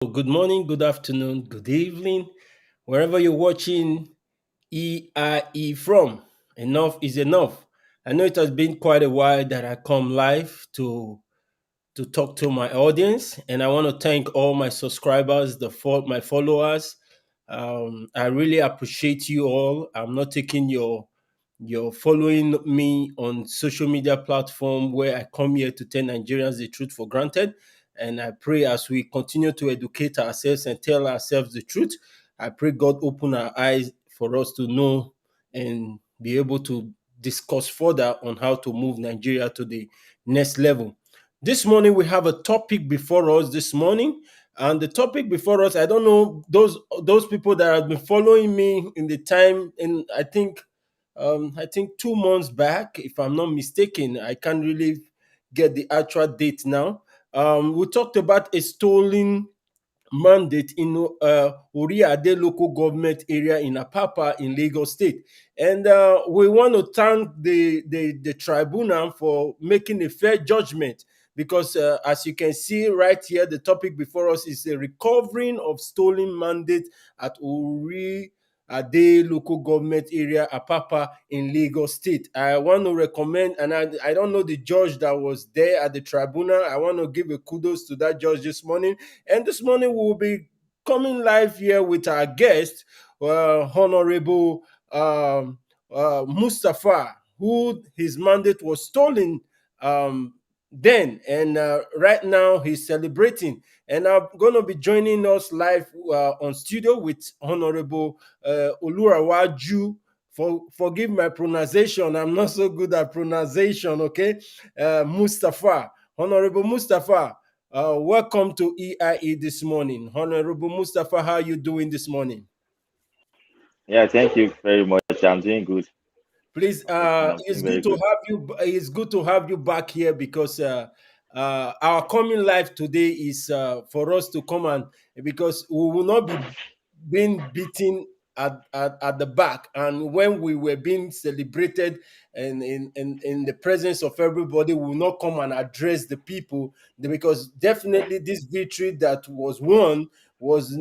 Good morning, good afternoon, good evening, wherever you're watching EIE from. Enough is enough. I know it has been quite a while that I come live to talk to my audience, and I want to thank all my subscribers, my followers. I really appreciate you all. I'm not taking your following me on social media platform where I come here to tell Nigerians the truth for granted. And I pray as we continue to educate ourselves and tell ourselves the truth, I pray God open our eyes for us to know and be able to discuss further on how to move Nigeria to the next level. This morning we have a topic before us this morning. And the topic before us, I don't know those people that have been following me in the time, and I think 2 months back, if I'm not mistaken. I can't really get the actual date now. We talked about a stolen mandate in Ori-Ade local government area in Apapa in Lagos State. And we want to thank the tribunal for making a fair judgment because as you can see right here, the topic before us is the recovering of stolen mandate at Ori-Ade local government area, Apapa in Lagos State. I want to recommend, and I don't know the judge that was there at the tribunal. I want to give a kudos to that judge this morning. And this morning we will be coming live here with our guest, Honorable Mustapha, who his mandate was stolen then, and right now he's celebrating. And I'm going to be joining us live on studio with Honorable Olanrewaju. Forgive my pronunciation. I'm not so good at pronunciation. Okay, Mustapha, Honorable Mustapha. Welcome to EIE this morning. Honorable Mustapha, how are you doing this morning? Yeah, thank you very much. I'm doing good. Please, I'm it's doing good very to good. have you. It's good to have you back here because our coming live today is for us to come and because we will not be being beaten at the back. And when we were being celebrated and in the presence of everybody, we will not come and address the people because definitely this victory that was won was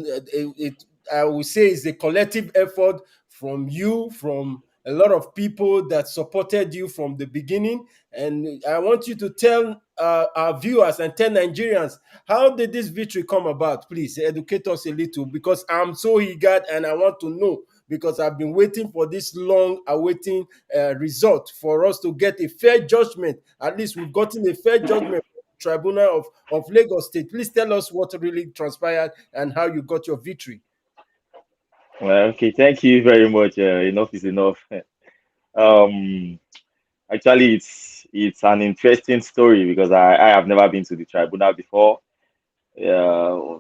I would say is a collective effort from you, from a lot of people that supported you from the beginning. And I want you to tell our viewers and tell Nigerians, how did this victory come about? Please educate us a little because I'm so eager and I want to know because I've been waiting for this long awaiting result for us to get a fair judgment. At least we've gotten a fair judgment from the Tribunal of Lagos State. Please tell us what really transpired and how you got your victory. Well, okay, thank you very much. Enough is enough. Um, Actually, it's an interesting story because I have never been to the tribunal before. Uh,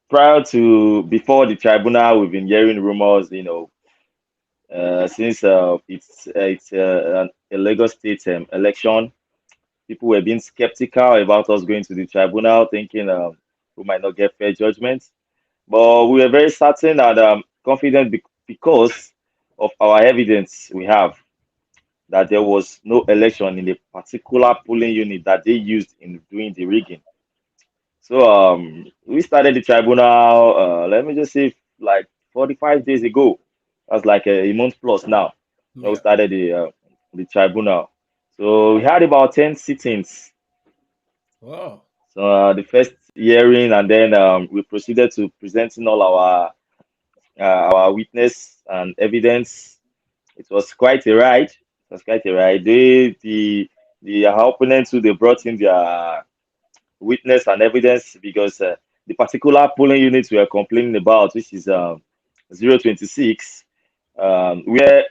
before the tribunal, we've been hearing rumors, since it's a Lagos State election. People were being skeptical about us going to the tribunal, thinking we might not get fair judgment. But we were very certain and confident because of our evidence we have that there was no election in the particular polling unit that they used in doing the rigging. So we started the tribunal, let me just say, like 45 days ago. That's like a month plus now. When we Yeah. started the tribunal. So we had about 10 sittings. Wow. So the first hearing, and then we proceeded to presenting all our witness and evidence. It was quite a ride. It was quite a ride. Our opponents who they brought in their witness and evidence because the particular polling units we are complaining about, which is 026, where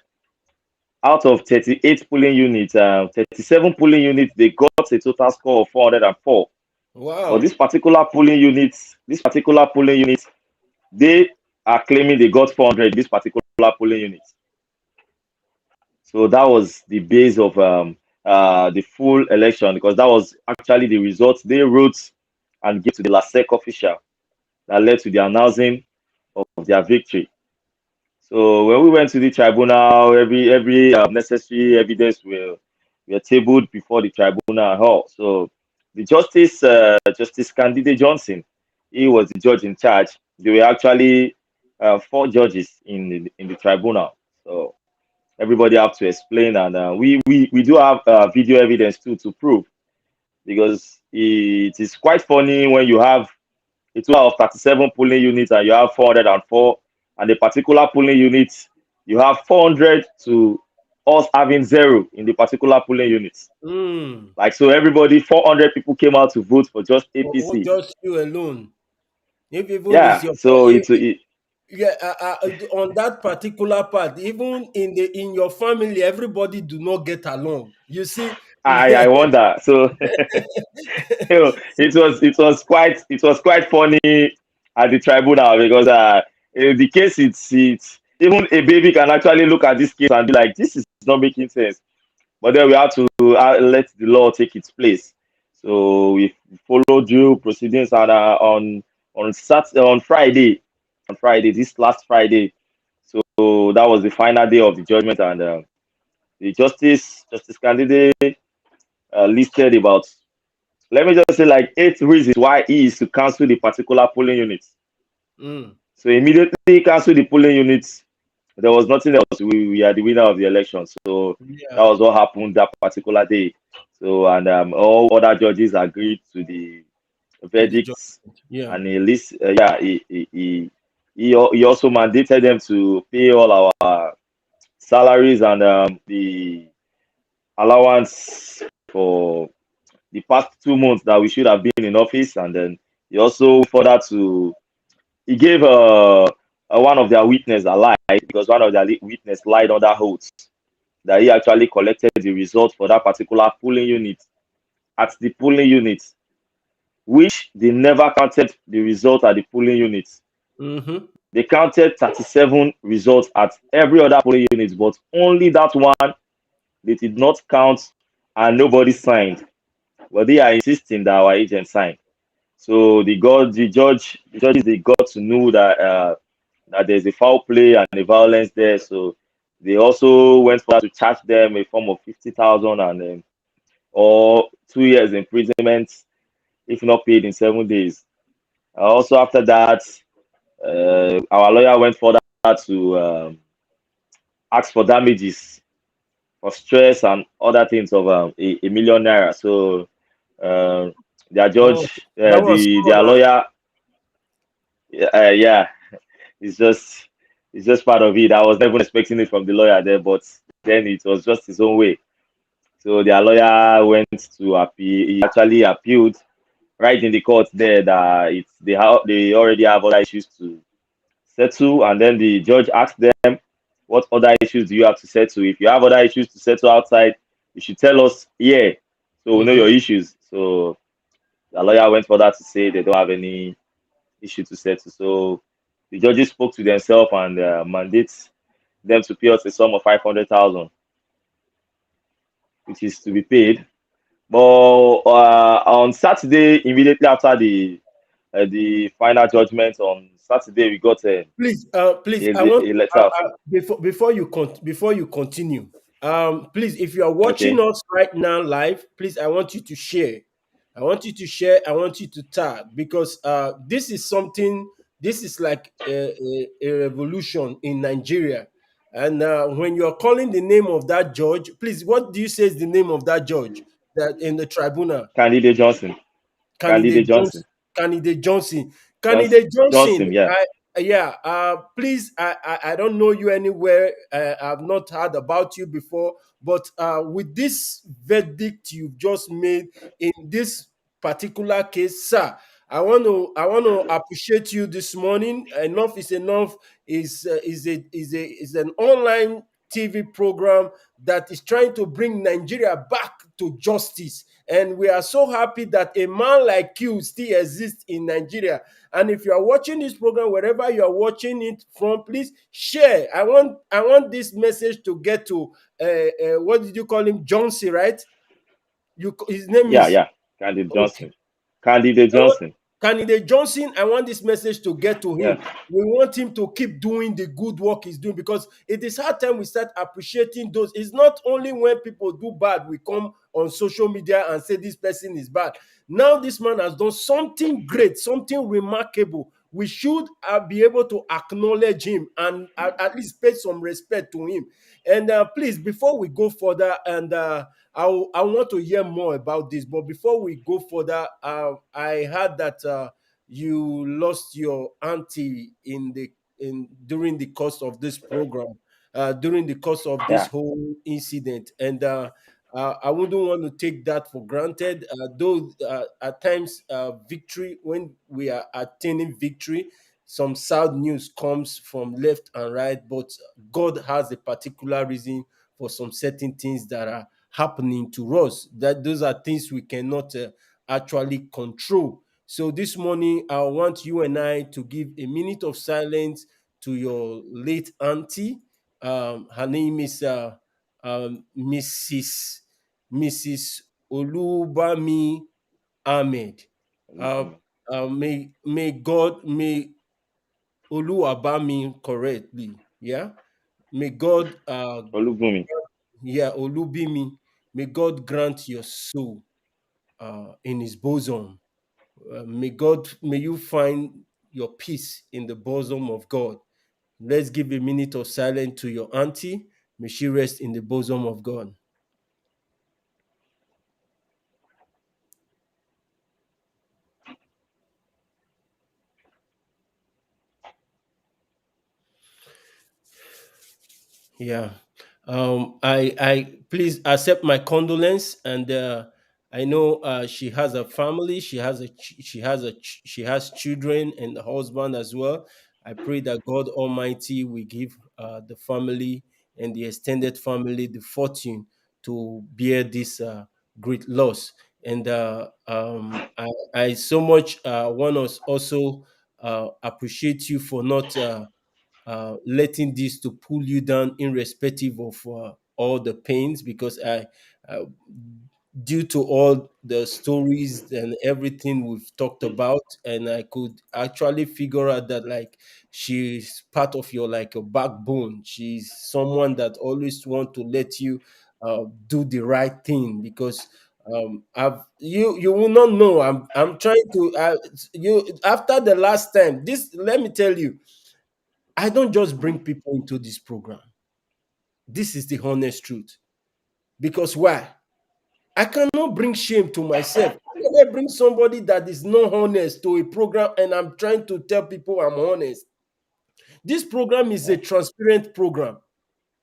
out of 38 polling units, 37 polling units, they got a total score of 404. But Wow. this particular polling unit, they are claiming they got 400 this particular polling unit. So that was the base of the full election because that was actually the results they wrote and gave to the LASEC official that led to the announcing of their victory. So when we went to the tribunal, every necessary evidence were tabled before the tribunal hall. So the Justice Candidate Johnson, he was the judge in charge. There were actually four judges in the tribunal. So everybody have to explain, and we do have video evidence too to prove, because it is quite funny when you have a total of 37 polling units and you have 404, and the particular polling unit you have 400 to us having zero in the particular polling units. Mm. Like, so everybody, 400 people came out to vote for just APC. Just you alone. If even is Yeah, your so yeah, on that particular part, even in your family, everybody do not get along. You see, I wonder. So it was quite funny at the tribunal, because the case, it's even a baby can actually look at this case and be like, this is not making sense. But then we have to let the law take its place. So we followed due proceedings, and on Friday, this last Friday. So that was the final day of the judgment, and the justice candidate listed about, let me just say, like 8 reasons why he is to cancel the particular polling unit. mm, So immediately cancel the polling units. There was nothing else. We are the winner of the election. So that yeah, was what happened that particular day. So, and all other judges agreed to the to the job. verdicts, Yeah. and yeah, he also mandated them to pay all our salaries, and the allowance for the past 2 months that we should have been in office. And then he also further to he gave one of their witness a lie, because one of their witness lied under oath that he actually collected the result for that particular polling unit at the polling unit, which they never counted the result at the polling unit. Mm-hmm. They counted 37 results at every other polling unit, but only that one they did not count, and nobody signed. But they are insisting that our agent signed. So the judges, they got to know that there's a foul play and a violence there. So they also went for to charge them a form of 50,000, and or 2 years imprisonment if not paid in 7 days. Also after that, our lawyer went further to ask for damages for stress and other things of a million naira. So uh, their Oh, judge, that was their small lawyer, yeah, it's just part of it. I was never expecting it from the lawyer there, but then it was just his own way. So their lawyer went to appeal. He actually appealed right in the court there that they already have other issues to settle, and then the judge asked them, "What other issues do you have to settle? If you have other issues to settle outside, you should tell us here, so we know mm-hmm. your issues." So the lawyer went further to say they don't have any issue to settle. So the judges spoke to themselves and mandate them to pay us a sum of 500,000, which is to be paid. But on Saturday, immediately after the final judgment on Saturday, we got Please, I want a letter. before you continue, please, if you are watching Okay, us right now live, please, I want you to share. I want you to share. I want you to tag, because this is something. This is like a revolution in Nigeria. And when you are calling the name of that judge, please, what do you say is the name of that judge that in the tribunal? candidate Johnson, candidate Candidate Johnson, Johnson. Candidate Johnson. Candidate Johnson, Johnson. yeah. Yeah. Please. I don't know you anywhere. I've not heard about you before. But with this verdict you've just made in this particular case, sir, I want to appreciate you this morning. Enough is enough. Is an online TV program that is trying to bring Nigeria back to justice. And we are so happy that a man like you still exists in Nigeria. And if you are watching this program, wherever you are watching it from, please share. I want this message to get to what did you call him? Johnson, right? His name Yeah, is yeah, candidate okay. Johnson, candidate I want Johnson. Candidate Johnson, I want this message to get to him. Yeah. We want him to keep doing the good work he's doing, because it is hard time we start appreciating those. It's not only when people do bad we come on social media and say this person is bad. Now this man has done something great, something remarkable. We should be able to acknowledge him and at least pay some respect to him. And please, before we go further, and I want to hear more about this. But before we go further, I heard that you lost your auntie in during the course of this program, during the course of this Yeah. whole incident, and I wouldn't want to take that for granted. Though at times, victory, when we are attaining victory, some sad news comes from left and right. But God has a particular reason for some certain things that are happening to us. That those are things we cannot actually control. So this morning, I want you and I to give a minute of silence to your late auntie. Her name is Mrs. Olubami Ahmed. Uh, may Oluwabami correctly. Yeah. May God, Olubumi. yeah, Olubimi, may God grant your soul in his bosom. May you find your peace in the bosom of God. Let's give a minute of silence to your auntie. May she rest in the bosom of God. Yeah. I please accept my condolence, and I know she has a family. She has children and a husband as well. I pray that God Almighty will give the family and the extended family the fortune to bear this great loss. And I so much want to also appreciate you for not letting this to pull you down, irrespective of all the pains, because uh, due to all the stories and everything we've talked about, and I could actually figure out that, like, she's part of your, like, a backbone. She's someone that always want to let you do the right thing, because you will not know. I'm trying to you after the last time. This, let me tell you, I don't just bring people into this program. This is the honest truth. Because why? I cannot bring shame to myself. How can I bring somebody that is not honest to a program and I'm trying to tell people I'm honest? This program is a transparent program.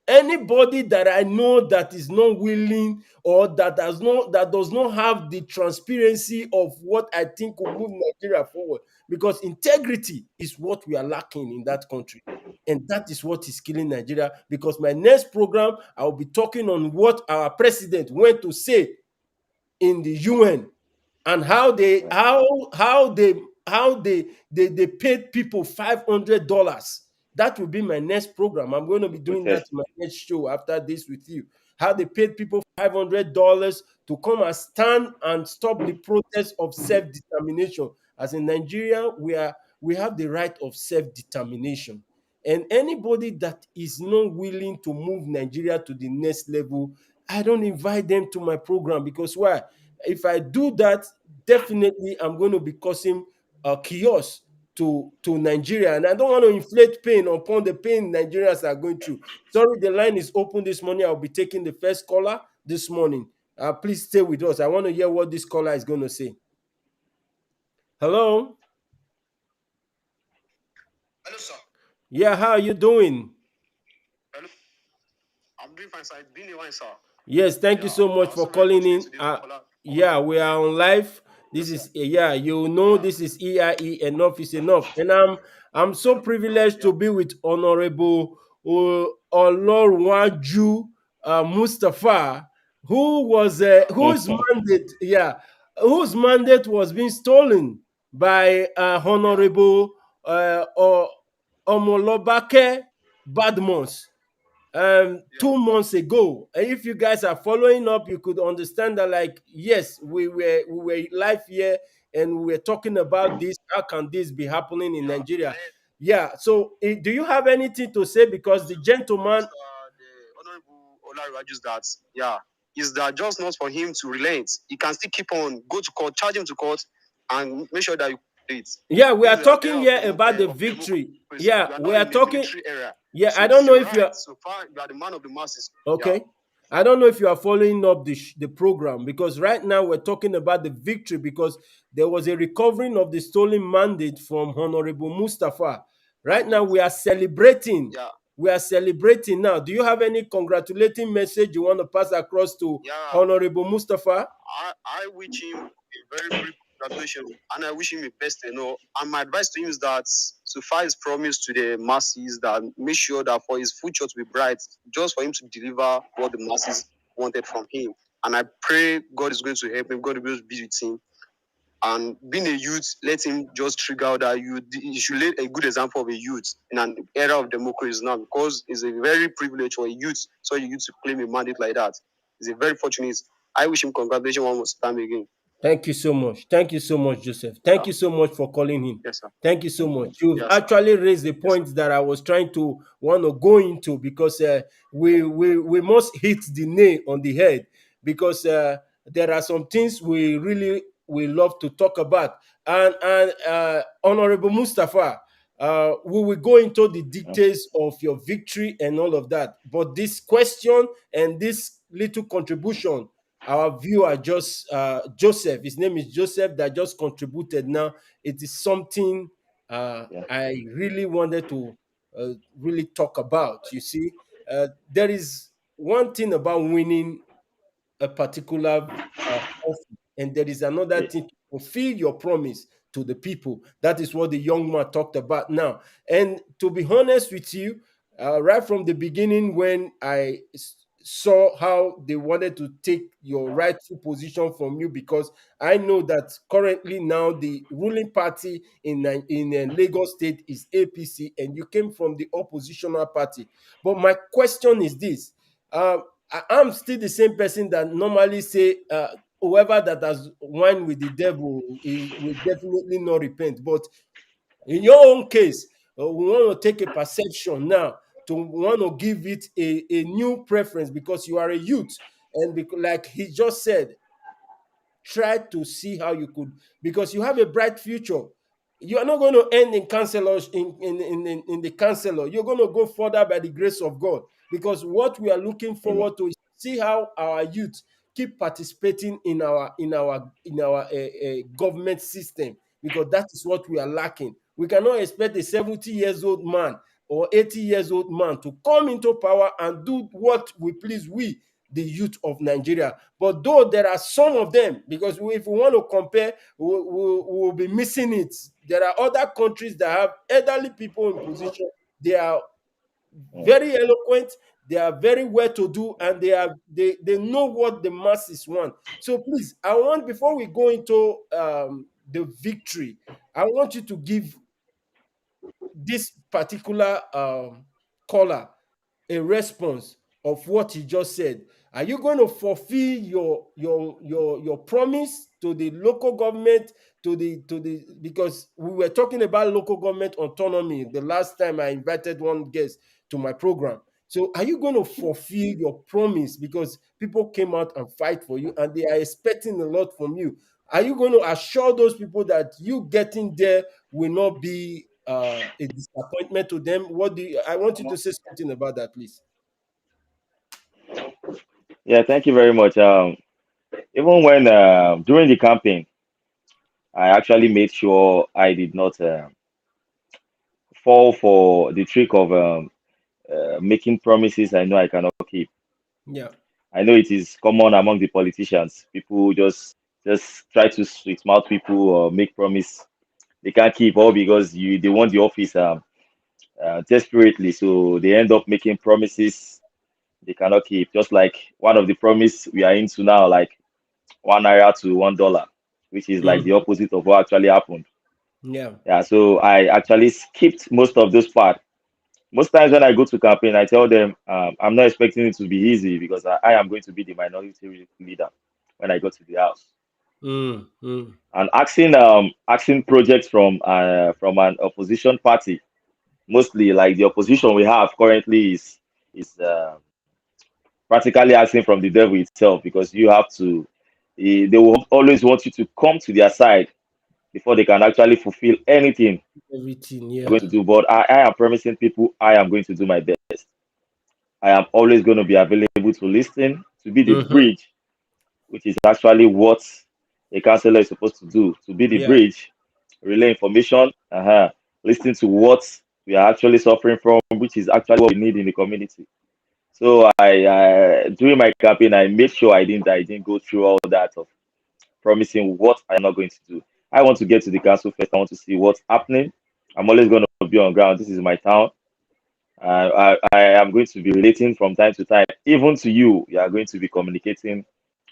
Anybody that I know that is not willing, or that does not have the transparency of what I think will move Nigeria forward, because integrity is what we are lacking in that country, and that is what is killing Nigeria. Because my next program, I'll be talking on what our president went to say in the UN, and Yeah. how they paid people $500. That will be my next program. I'm going to be doing that Protest. in my next show after this with you. How they paid people $500 to come and stand and stop the protest of self-determination. As in Nigeria, we have the right of self-determination. And anybody that is not willing to move Nigeria to the next level, I don't invite them to my program. Because why? If I do that, definitely I'm going to be causing chaos to Nigeria, and I don't want to inflate pain upon the pain Nigerians are going through. Sorry, the line is open this morning. I'll be taking the first caller this morning. Please stay with us. I want to hear what this caller is going to say. Hello. Hello, sir. Yeah, how are you doing? Hello. I'm doing fine, sir. It's been a while, sir. Yes, thank you Yeah, so much I'm for so very calling fortunate in. today to call Yeah, out. we are on live. This Yes, sir. is, yeah, you know, Yeah. this is EIE. Enough is enough, and I'm so privileged Yeah. to be with Honorable Olanrewaju Mustapha, whose mandate was being stolen by Honorable Omolabake Badmus Yeah. 2 months ago. And if you guys are following up, you could understand that, like, yes, we were live here, and we're talking about this. How can this be happening in Nigeria? Yeah. So, do you have anything to say? Because the gentleman, the Honorable Olanrewaju, that is that just not for him to relent. He can still keep on, go to court, charge him to court, and make sure that you do it. yeah, we are This is an talking era of here about the of victory. democracy. Yeah, We are we not are in a talking. military era. Yeah, So I it don't is know your if you right. are So far, you are the man of the masses. Yeah. okay. I don't know if you are following up the program, because right now we're talking about the victory, because there was a recovering of the stolen mandate from Honorable Mustapha. Right now we are celebrating. Yeah. We are celebrating now. Do you have any congratulating message you want to pass across to Yeah. Honorable Mustapha? I wish him a very big congratulations, and I wish him the best. And my advice to him is that so far his promise to the masses, that make sure that for his future to be bright, just for him to deliver what the masses wanted from him. And I pray God is going to help him. God will be with him. And being a youth, let him just trigger out that you should lay a good example of a youth in an era of democracy now, because it's a very privilege for a youth, so you youth to claim a mandate like that. It's a very fortunate. I wish him congratulations one more time again. Thank you so much. Thank you so much, Joseph. Thank Yeah. you so much for calling in. Yes, sir. Thank you so much. You've Yes, sir. actually raised the Yes, sir. points that I was trying to want to go into, because we must hit the nail on the head, because there are some things we really we love to talk about. And Honorable Mustapha, we will go into the details of your victory and all of that. But this question and this little contribution, our viewer just Joseph, his name is Joseph, that just contributed now. It is something Yeah. I really wanted to really talk about. You see, there is one thing about winning a particular office, and there is another Yeah. thing to fulfill your promise to the people. That is what the young man talked about now. And to be honest with you, right from the beginning, when I saw how they wanted to take your rightful position from you, because I know that currently now the ruling party in Lagos State is APC, and you came from the oppositional party. But my question is this: uh, I'm still the same person that normally say, whoever that has wine with the devil is will definitely not repent. But in your own case, we want to take a perception now to want to give it a new preference, because you are a youth, and because, like he just said, try to see how you could, because you have a bright future. You are not going to end in counselors in the counselor. You're going to go further by the grace of God, because what we are looking Amen. forward to is see how our youth keep participating in our government system, because that is what we are lacking. We cannot expect a 70 years old man or 80 years old man to come into power and do what we please we, the youth of Nigeria. But though there are some of them, because if we want to compare, we'll be missing it. There are other countries that have elderly people in position. They are Mm. very eloquent, they are very well to do, and they know what the masses want. So please, I want, before we go into the victory, I want you to give this particular caller a response of what he just said. Are you going to fulfill your promise to the local government, to the because we were talking about local government autonomy the last time I invited one guest to my program. So are you going to fulfill your promise, because people came out and fight for you and they are expecting a lot from you? Are you going to assure those people that you getting there will not be a disappointment to them? What do you, I want you to say something about that, please. Yeah. Thank you very much. Even when during the campaign, I actually made sure I did not fall for the trick of making promises I know I cannot keep. Yeah. I know it is common among the politicians. People just try to sweet mouth people or make promise they can't keep, all because they want the office desperately. So they end up making promises they cannot keep. Just like one of the promise we are into now, like 1 naira to $1, which is like the Mhm. opposite of what actually happened. Yeah. Yeah, so I actually skipped most of those part. Most times when I go to campaign, I tell them I'm not expecting it to be easy because I am going to be the minority leader when I go to the house. Mm, mm. and asking projects from an opposition party. Mostly, like the opposition we have currently is practically asking from the devil itself, because you have to. They will always want you to come to their side before they can actually fulfill anything Everything, you're going to yeah. do. But I am promising people I am going to do my best. I am always going to be available to listen, to be the Mm-hmm. bridge, which is actually what a counselor is supposed to do, to be the Yeah. bridge, relay information, listen to what we are actually suffering from, which is actually what we need in the community. So during my campaign, I made sure I didn't go through all that of promising what I'm not going to do. I want to get to the council first. I want to see what's happening. I'm always going to be on ground. This is my town. I am going to be relating from time to time, even to you. You are going to be communicating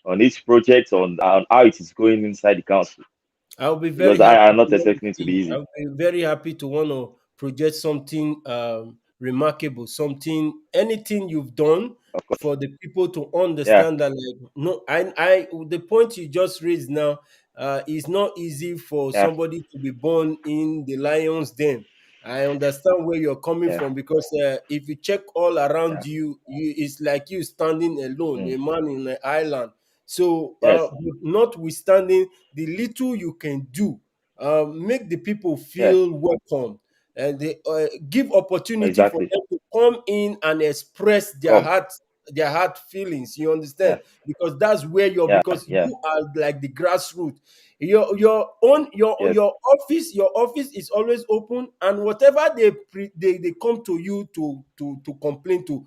on each project, on how it is going inside the council, I'll be because very I happy am to not want to expecting it to be see. easy. I'll be very happy to want to project something remarkable, something, anything you've done Of course. for the people to Yeah. understand that, like, no, the point you just raised now, is not easy for Yeah. somebody to be born in the lion's den. I understand where you're coming Yeah. from, because if you check all Yeah. around you, it's like you standing alone, Mm. a man in an island. So, Yes. notwithstanding the little you can do, make the people Yes. feel welcome, and they give opportunity for Exactly. them to come in and express Come. their heart feelings. You understand? Yeah. Because that's where you're, Yeah. because Yeah. you are like the grassroots. Your own Yes. your office is always open, and whatever they come to you to complain to,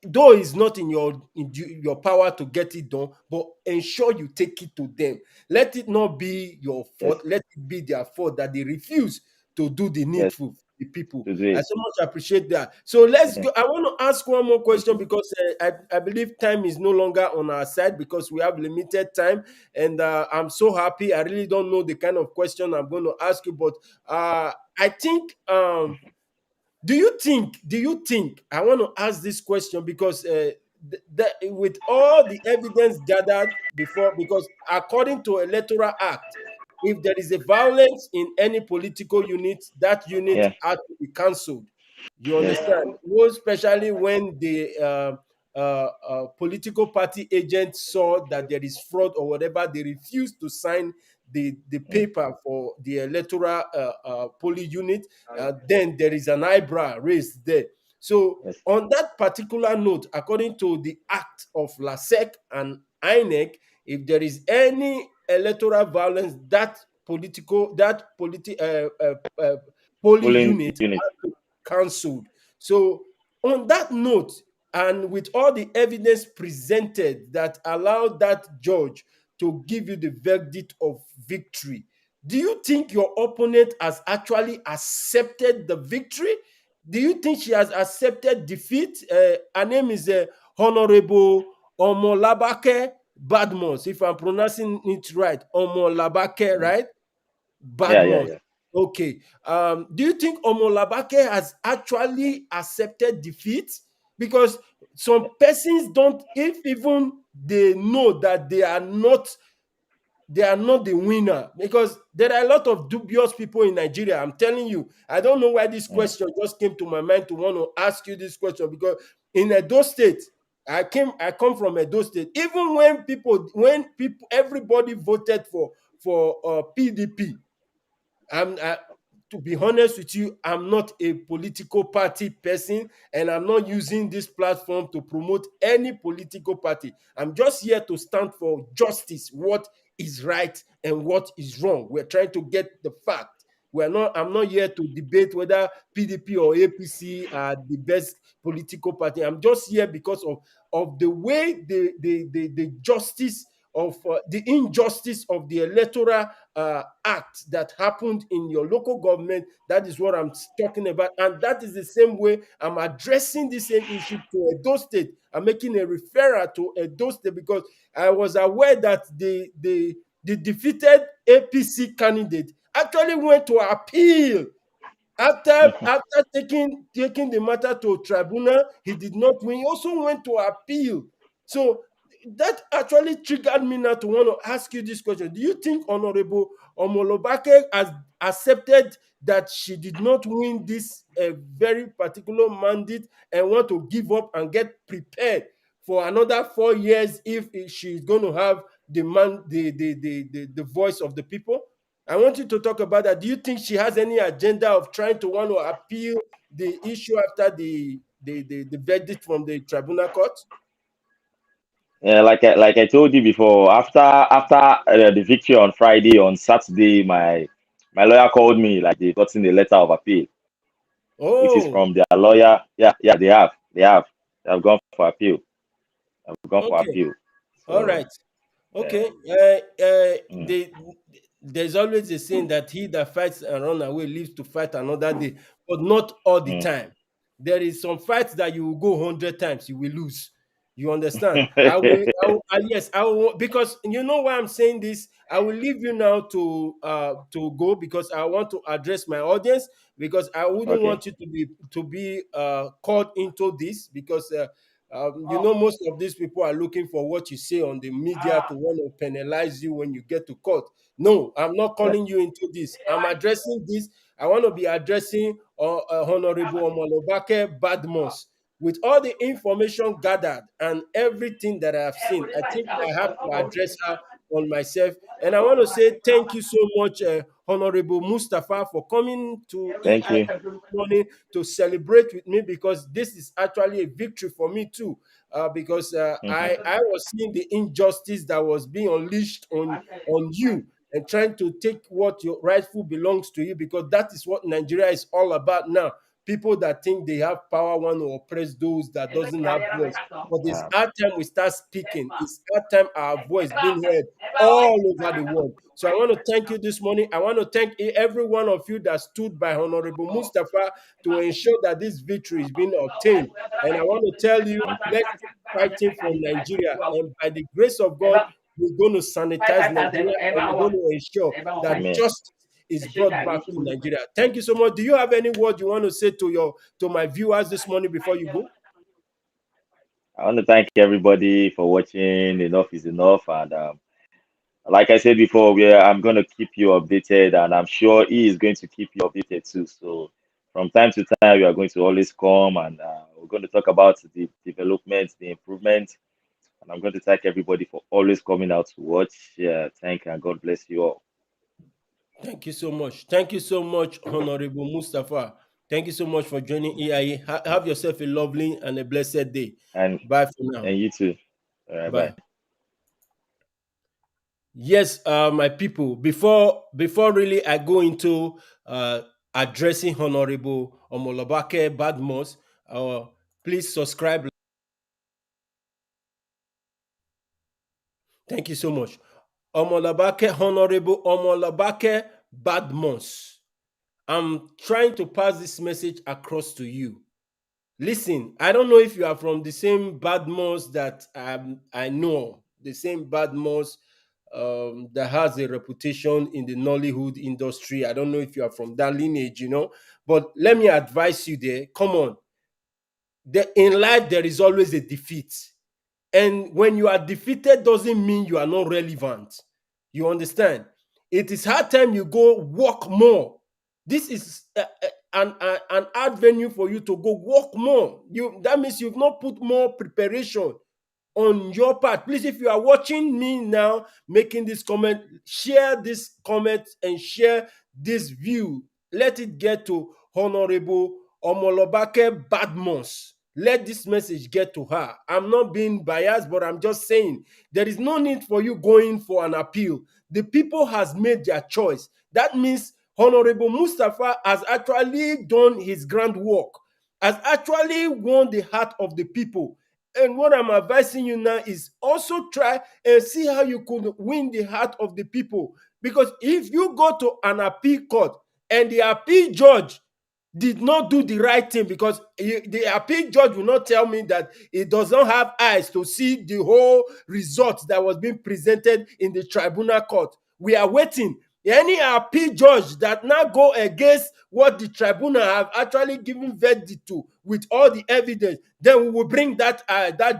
though it's not in your power to get it done, but ensure you take it to them. Let it not be your Yes. fault, let it be their fault that they refuse to do the Yes. needful for the people. To do I it. so much appreciate that. So let's Yeah. go. I want to ask one more Thank question, you. because I believe time is no longer on our side, because we have limited time. And I'm so happy. I really don't know the kind of question I'm going to ask you, but I think, do you think I want to ask this question, because with all the evidence gathered before, because according to electoral act, if there is a violence in any political unit, that unit Yeah. has to be cancelled. You Yes. understand? Most especially when the political party agents saw that there is fraud or whatever, they refused to sign the Mm. paper for the electoral polling unit. Then there is an eyebrow raised there. So, Yes. on that particular note, according to the act of LASEC and INEC, if there is any electoral violence, that polling Polling unit unit. has to be cancelled. So, on that note, and with all the evidence presented that allowed that judge to give you the verdict of victory, do you think your opponent has actually accepted the victory? Do you think she has accepted defeat? Her name is Honorable Omolabake Badmus, if I'm pronouncing it right. Omolabake, Mm. right? Yeah. Yeah. Badmus. Yeah. Okay. Do you think Omolabake has actually accepted defeat? Because some persons don't, if even they know that they are not the winner, because there are a lot of dubious people in Nigeria. I'm telling you, I don't know why this Mm. question just came to my mind to want to ask you this question, because in Edo State, I come from Edo State. Even when people everybody voted for PDP, I'm to be honest with you, I'm not a political party person, and I'm not using this platform to promote any political party. I'm just here to stand for justice, what is right and what is wrong. We're trying to get the fact. I'm not here to debate whether PDP or APC are the best political party. I'm just here because of the way the justice of the injustice of the electoral act that happened in your local government. That is what I'm talking about. And that is the same way I'm addressing the same issue to Edo State. I'm making a referral to Edo State, because I was aware that the defeated APC candidate actually went to appeal. After taking the matter to tribunal, he did not win. He also went to appeal. So that actually triggered me now to want to ask you this question. Do you think Honorable Omolabake has accepted that she did not win this very particular mandate and want to give up and get prepared for another 4 years if she's going to have the voice of the people? I want you to talk about that. Do you think she has any agenda of trying to want to appeal the issue after the verdict from the tribunal court? Yeah, like I told you before, after the victory on Friday, on Saturday, my lawyer called me like they gotten a letter of appeal, which is Oh, from their lawyer. Yeah, yeah, they have gone for appeal. Have gone for okay. appeal. All So right. yeah, Okay. mm, There's always a saying that he that fights and run away lives to fight another day, but not all the mm. time. There is some fights that you will go 100 times, you will lose. You understand? Yes, I will, because you know why I'm saying this. I will leave you now to go because I want to address my audience because I wouldn't Okay, want you to be caught into this because most of these people are looking for what you say on the media to want to penalize you when you get to court. No, I'm not yeah, calling you into this. I'm addressing this. I want to be addressing Honorable Omolabake Badmus. With all the information gathered and everything that I have seen, I think I have to address her on myself. And I want to say thank you so much, Honorable Mustapha, for coming to thank EIA you. this morning to celebrate with me because this is actually a victory for me too. Because Mhm. I was seeing the injustice that was being unleashed on you and trying to take what your rightful belongs to you because that is what Nigeria is all about now. People that think they have power want to oppress those that doesn't have voice. But it's Yeah, our time we start speaking. It's our time our voice being heard all over the world. So I want to thank you this morning. I want to thank every one of you that stood by Honorable Mustapha to ensure that this victory is being obtained. And I want to tell you, let's keep fighting for Nigeria. And by the grace of God, we're going to sanitize Nigeria and we're going to ensure that amen. justice is brought back to Nigeria. Thank you so much. Do you have any word you want to say to my viewers this morning before you go? I want to thank everybody for watching. Enough is enough, and like I said before, I'm going to keep you updated, and I'm sure he is going to keep you updated too. So, from time to time, we are going to always come and we're going to talk about the development, the improvement. And I'm going to thank everybody for always coming out to watch. Yeah, thank you, and God bless you all. Thank you so much. Thank you so much, Honorable Mustapha. Thank you so much for joining EIA. Have yourself a lovely and a blessed day. And Bye for now. and you too. All right, bye. Bye. Yes, my people. Before really I go into addressing Honorable Omolabake Badmos, please subscribe. Thank you so much. Honorable Omolabake Badmos. I'm trying to pass this message across to you. Listen, I don't know if you are from the same Badmos that I know, the same Badmos that has a reputation in the Nollywood industry. I don't know if you are from that lineage. But let me advise you there. Come on. In life, there is always a defeat. And when you are defeated, doesn't mean you are not relevant. You understand? It is hard time you go work more. This is an avenue for you to go work more. That means you've not put more preparation on your part. Please, if you are watching me now making this comment, share this comment and share this view. Let it get to Honorable Omolabake Badmos. Let this message get to her. I'm not being biased, but I'm just saying there is no need for you going for an appeal. The people has made their choice. That means Honorable Mustapha has actually done his grand work, has actually won the heart of the people. And what I'm advising you now is also try and see how you could win the heart of the people. Because if you go to an appeal court and the appeal judge did not do the right thing, because the appeal judge will not tell me that he does not have eyes to see the whole result that was being presented in the tribunal court. We are waiting. Any appeal judge that now go against what the tribunal have actually given verdict to with all the evidence, then we will bring that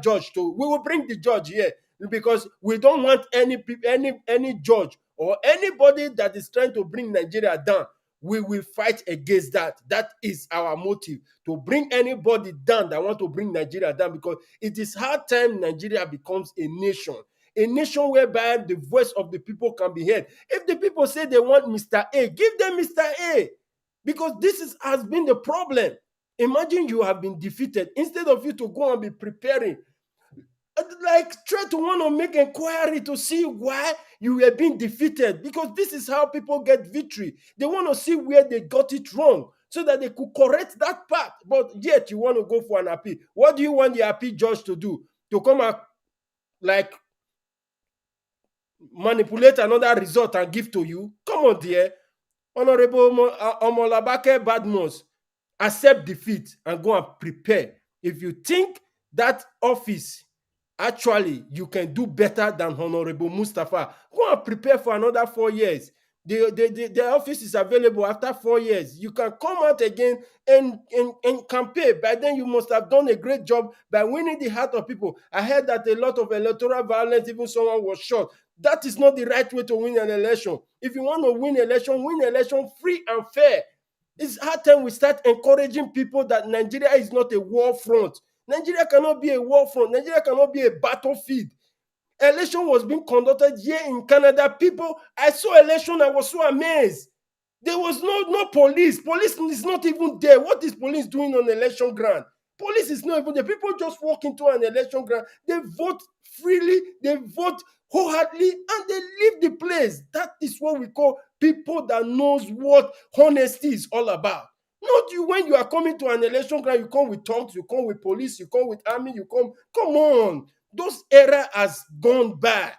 judge to. We will bring the judge here. because we don't want any judge or anybody that is trying to bring Nigeria down. We will fight against that. That is our motive, to bring anybody down that want to bring Nigeria down, because it is hard time Nigeria becomes a nation whereby the voice of the people can be heard. If the people say they want Mr. A, give them Mr. A, because has been the problem. Imagine you have been defeated. Instead of you to go and be preparing, like try to want to make inquiry to see why you were being defeated, because this is how people get victory. They want to see where they got it wrong so that they could correct that part. But yet you want to go for an appeal. What do you want the appeal judge to do? To come and like manipulate another result and give to you? Come on, dear. Honorable Omolabake Badmus, accept defeat and go and prepare. If you think that office actually you can do better than Honorable Mustapha, go and prepare for another 4 years. The office is available after 4 years. You can come out again and campaign. By then, you must have done a great job by winning the heart of people. I heard that a lot of electoral violence, even someone was shot. That is not the right way to win an election. If you want to win election free and fair. It's hard time we start encouraging people that Nigeria is not a war front. Nigeria cannot be a war front. Nigeria cannot be a battlefield. Election was being conducted here in Canada. People, I saw election, I was so amazed. There was no police. Police is not even there. What is police doing on election ground? Police is not even there. People just walk into an election ground. They vote freely. They vote wholeheartedly, and they leave the place. That is what we call people that knows what honesty is all about. Not you when you are coming to an election ground, you come with tongues, you come with police, you come with army, come on. Those era has gone by.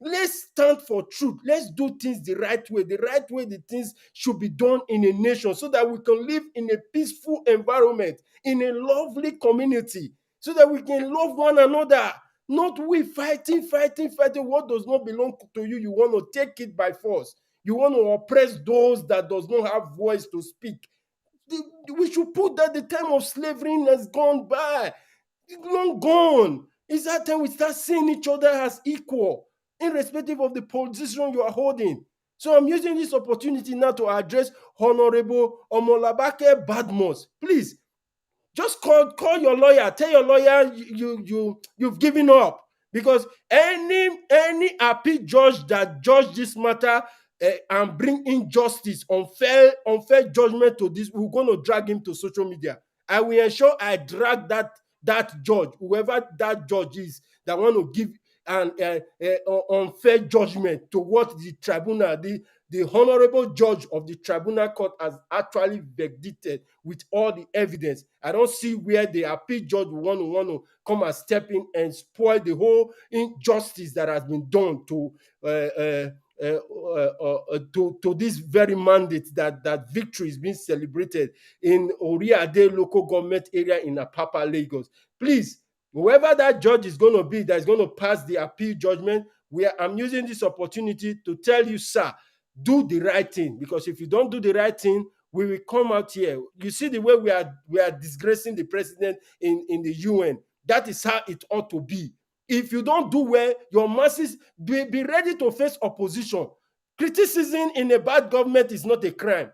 Let's stand for truth. Let's do things the right way the things should be done in a nation, so that we can live in a peaceful environment, in a lovely community, so that we can love one another. Not we fighting. What does not belong to you, you want to take it by force. You want to oppress those that does not have voice to speak. We should put that the time of slavery has gone by. It's long gone. It's that time we start seeing each other as equal, irrespective of the position you are holding. So I'm using this opportunity now to address Honorable Omolabake Badmus. Please, just call your lawyer. Tell your lawyer you've given up, because any appeal judge that judge this matter and bring injustice, unfair judgment to this, we're going to drag him to social media. I will ensure I drag that judge, whoever that judge is, that want to give an unfair judgment to what the tribunal, the honorable judge of the tribunal court has actually verdicted with all the evidence. I don't see where the appeal judge will want to come and step in and spoil the whole injustice that has been done to this very mandate that victory is being celebrated in Ori-Ade local government area in Apapa, Lagos. Please, whoever that judge is going to be that is going to pass the appeal judgment, I'm using this opportunity to tell you, sir, do the right thing, because if you don't do the right thing, we will come out here. You see the way we are disgracing the president in the UN. That is how it ought to be. If you don't do well, your masses be ready to face opposition. Criticism in a bad government is not a crime.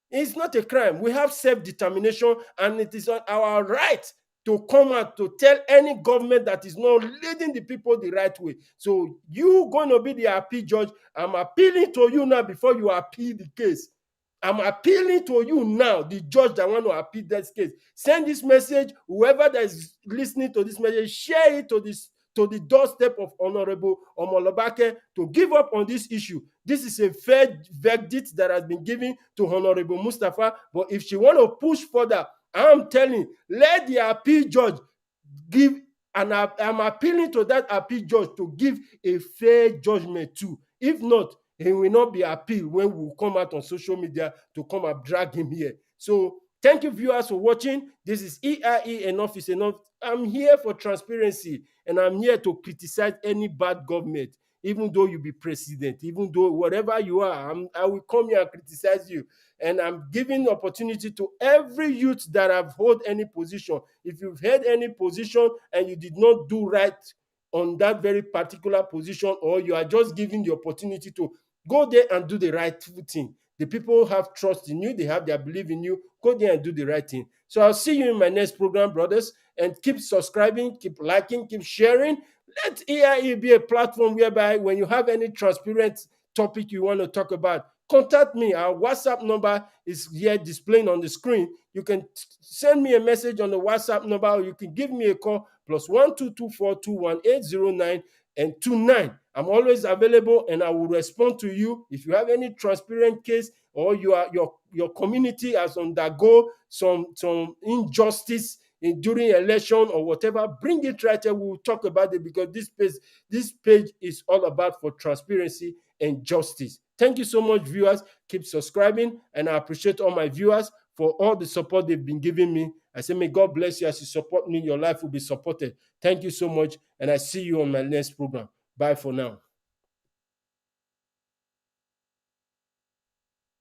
It's not a crime. We have self-determination, and it is our right to come out to tell any government that is not leading the people the right way. So you going to be the appeal judge. I'm appealing to you now before you appeal the case. I'm appealing to you now, the judge that want to appeal this case. Send this message. Whoever that is listening to this message, share it to the doorstep of Honorable Omolabake to give up on this issue. This is a fair verdict that has been given to Honorable Mustapha. But if she want to push further, I'm telling, let the appeal judge give, and I'm appealing to that appeal judge to give a fair judgment too. If not, he will not be appealed when we come out on social media to come and drag him here. So thank you, viewers, for watching. This is EIE Enough is Enough. I'm here for transparency, and I'm here to criticize any bad government, even though you be president, even though whatever you are, I will come here and criticize you. And I'm giving opportunity to every youth that have held any position. If you've held any position and you did not do right on that very particular position, or you are just given the opportunity to go there and do the right thing. The people have trust in you, they have their belief in you. Go there and do the right thing. So I'll see you in my next program, brothers, and keep subscribing, keep liking, keep sharing. Let AIE be a platform whereby when you have any transparent topic you want to talk about, contact me. Our WhatsApp number is here displaying on the screen. You can send me a message on the WhatsApp number, or you can give me a call +122421809 and 29. I'm always available and I will respond to you. If you have any transparent case, or your community has undergo some injustice during election or whatever, bring it right here. We will talk about it, because this page is all about for transparency and justice. Thank you so much, viewers. Keep subscribing, and I appreciate all my viewers for all the support they've been giving me. I say, may God bless you. As you support me, your life will be supported. Thank you so much, and I see you on my next program. Bye for now.